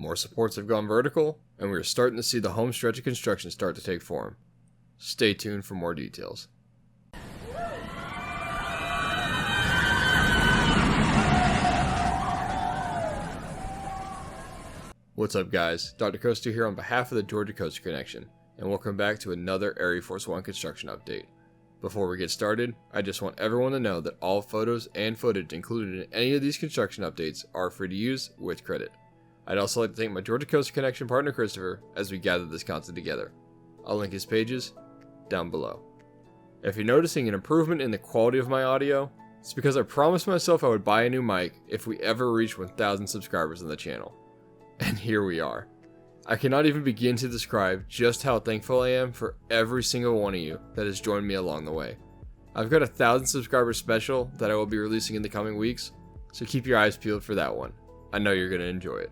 More supports have gone vertical, and we are starting to see the home stretch of construction start to take form. Stay tuned for more details. What's up guys, Dr. Coaster here on behalf of the Georgia Coaster Connection, and welcome back to another ArieForce One Construction update. Before we get started, I just want everyone to know that all photos and footage included in any of these construction updates are free to use with credit. I'd also like to thank my Georgia Coaster Connection partner Christopher as we gather this content together. I'll link his pages down below. If you're noticing an improvement in the quality of my audio, it's because I promised myself I would buy a new mic if we ever reach 1,000 subscribers on the channel. And here we are. I cannot even begin to describe just how thankful I am for every single one of you that has joined me along the way. I've got a 1,000 subscribers special that I will be releasing in the coming weeks, so keep your eyes peeled for that one. I know you're going to enjoy it.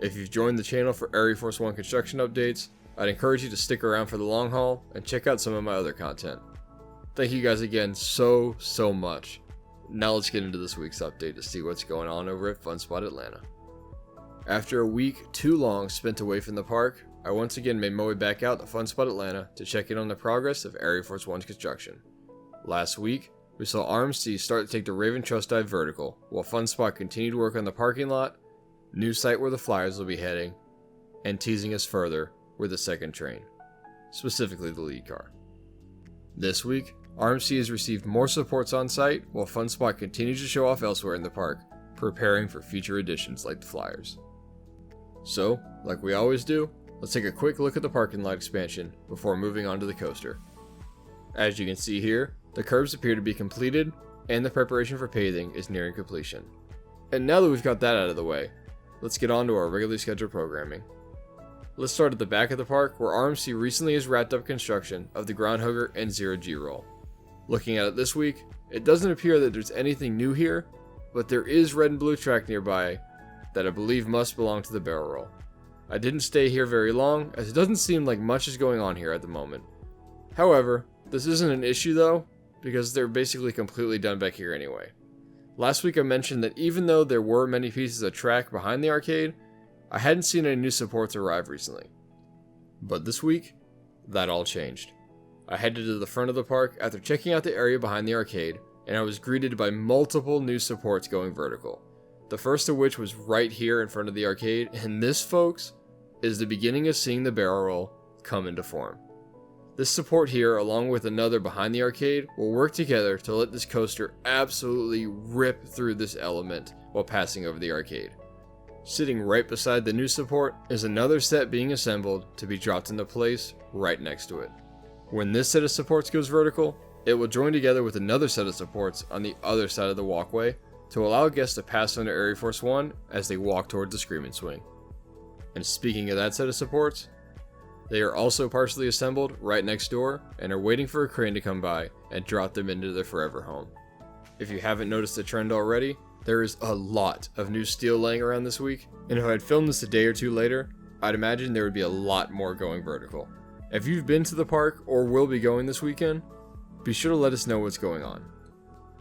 If you've joined the channel for ArieForce One Construction updates, I'd encourage you to stick around for the long haul and check out some of my other content. Thank you guys again so much. Now let's get into this week's update to see what's going on over at Fun Spot Atlanta. After a week too long spent away from the park, I once again made my way back out to Fun Spot Atlanta to check in on the progress of ArieForce One Construction. Last week, we saw RMC start to take the Raven Truss dive vertical, while Fun Spot continued to work on the parking lot, new site where the flyers will be heading, and teasing us further with the second train, specifically the lead car. This week, RMC has received more supports on site, while Fun Spot continues to show off elsewhere in the park, preparing for future additions like the flyers. So, like we always do, let's take a quick look at the parking lot expansion before moving on to the coaster. As you can see here, the curbs appear to be completed, and the preparation for paving is nearing completion. And now that we've got that out of the way, let's get on to our regularly scheduled programming. Let's start at the back of the park where RMC recently has wrapped up construction of the Ground Hugger and Zero G roll. Looking at it this week, it doesn't appear that there's anything new here, but there is red and blue track nearby that I believe must belong to the barrel roll. I didn't stay here very long as it doesn't seem like much is going on here at the moment. However, this isn't an issue though, because they're basically completely done back here anyway. Last week I mentioned that even though there were many pieces of track behind the arcade, I hadn't seen any new supports arrive recently. But this week, that all changed. I headed to the front of the park after checking out the area behind the arcade, and I was greeted by multiple new supports going vertical. The first of which was right here in front of the arcade, and this, folks, is the beginning of seeing the barrel roll come into form. This support here, along with another behind the arcade, will work together to let this coaster absolutely rip through this element while passing over the arcade. Sitting right beside the new support is another set being assembled to be dropped into place right next to it. When this set of supports goes vertical, it will join together with another set of supports on the other side of the walkway to allow guests to pass under ArieForce One as they walk towards the Screaming Swing. And speaking of that set of supports, they are also partially assembled right next door and are waiting for a crane to come by and drop them into their forever home. If you haven't noticed the trend already, there is a lot of new steel laying around this week, and if I'd filmed this a day or two later, I'd imagine there would be a lot more going vertical. If you've been to the park or will be going this weekend, be sure to let us know what's going on.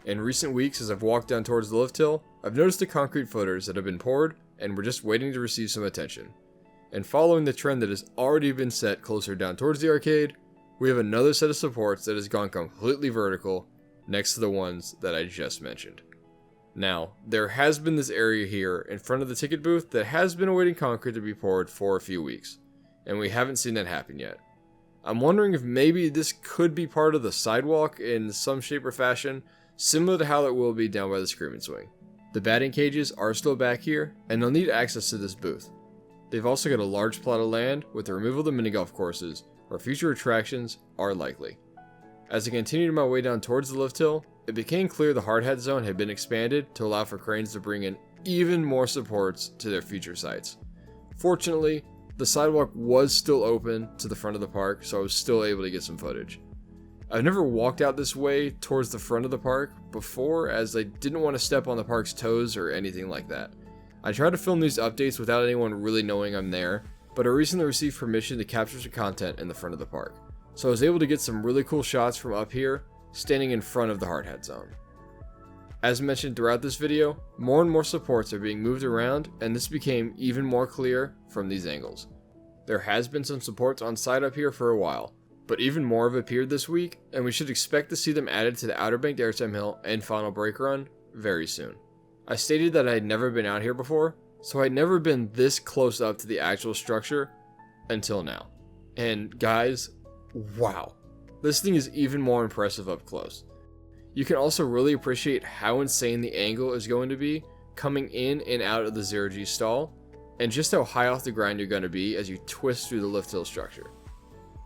In recent weeks, as I've walked down towards the lift hill, I've noticed the concrete footers that have been poured and we're just waiting to receive some attention. And following the trend that has already been set closer down towards the arcade, we have another set of supports that has gone completely vertical next to the ones that I just mentioned. Now, there has been this area here in front of the ticket booth that has been awaiting concrete to be poured for a few weeks, and we haven't seen that happen yet. I'm wondering if maybe this could be part of the sidewalk in some shape or fashion, similar to how it will be down by the Screaming Swing. The batting cages are still back here, and they'll need access to this booth. They've also got a large plot of land with the removal of the mini golf courses, where future attractions are likely. As I continued my way down towards the lift hill, it became clear the hard hat zone had been expanded to allow for cranes to bring in even more supports to their future sites. Fortunately, the sidewalk was still open to the front of the park, so I was still able to get some footage. I've never walked out this way towards the front of the park before, as I didn't want to step on the park's toes or anything like that. I try to film these updates without anyone really knowing I'm there, but I recently received permission to capture some content in the front of the park, so I was able to get some really cool shots from up here, standing in front of the hard hat zone. As mentioned throughout this video, more and more supports are being moved around, and this became even more clear from these angles. There has been some supports on site up here for a while, but even more have appeared this week, and we should expect to see them added to the Outer Banked Airtime Hill and Final Brake Run very soon. I stated that I had never been out here before, so I'd never been this close up to the actual structure until now. And guys, wow, this thing is even more impressive up close. You can also really appreciate how insane the angle is going to be coming in and out of the 0G stall, and just how high off the ground you're going to be as you twist through the lift hill structure.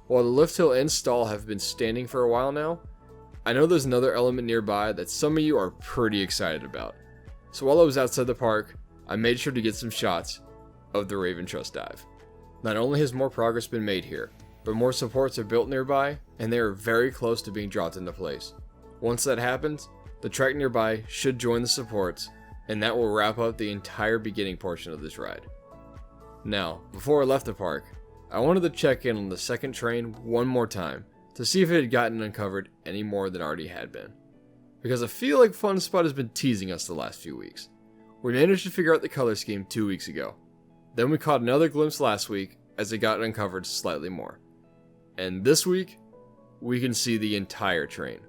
While the lift hill and stall have been standing for a while now, I know there's another element nearby that some of you are pretty excited about. So while I was outside the park, I made sure to get some shots of the Raven Truss dive. Not only has more progress been made here, but more supports are built nearby, and they are very close to being dropped into place. Once that happens, the track nearby should join the supports, and that will wrap up the entire beginning portion of this ride. Now, before I left the park, I wanted to check in on the second train one more time to see if it had gotten uncovered any more than already had been. Because I feel like Fun Spot has been teasing us the last few weeks. We managed to figure out the color scheme 2 weeks ago. Then we caught another glimpse last week as it got uncovered slightly more. And this week, we can see the entire train.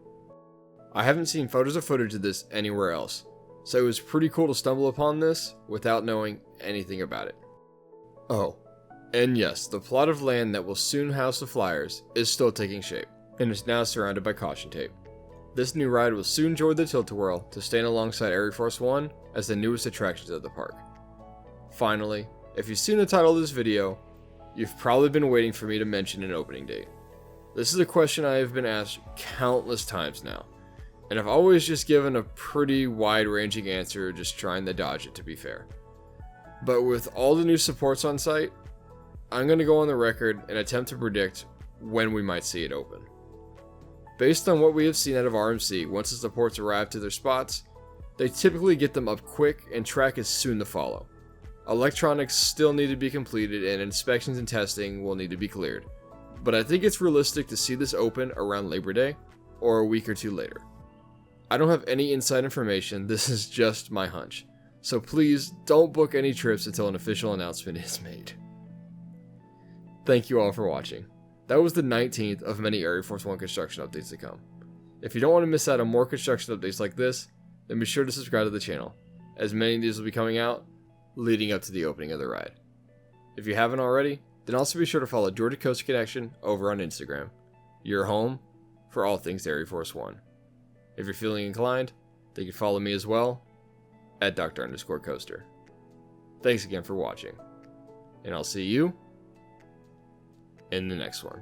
I haven't seen photos or footage of this anywhere else, so it was pretty cool to stumble upon this without knowing anything about it. Oh, and yes, the plot of land that will soon house the flyers is still taking shape, and is now surrounded by caution tape. This new ride will soon join the Tilt-A-Whirl to stand alongside ArieForce One as the newest attractions of the park. Finally, if you've seen the title of this video, you've probably been waiting for me to mention an opening date. This is a question I have been asked countless times now, and I've always just given a pretty wide-ranging answer, just trying to dodge it to be fair. But with all the new supports on site, I'm going to go on the record and attempt to predict when we might see it open. Based on what we have seen out of RMC, once the supports arrive to their spots, they typically get them up quick and track is soon to follow. Electronics still need to be completed and inspections and testing will need to be cleared, but I think it's realistic to see this open around Labor Day or a week or two later. I don't have any inside information, this is just my hunch, so please don't book any trips until an official announcement is made. Thank you all for watching. That was the 19th of many ArieForce One construction updates to come. If you don't want to miss out on more construction updates like this, then be sure to subscribe to the channel, as many of these will be coming out leading up to the opening of the ride. If you haven't already, then also be sure to follow Georgia Coast Connection over on Instagram, your home for all things ArieForce One. If you're feeling inclined, then you can follow me as well at Dr_Coaster. Thanks again for watching, and I'll see you in the next one.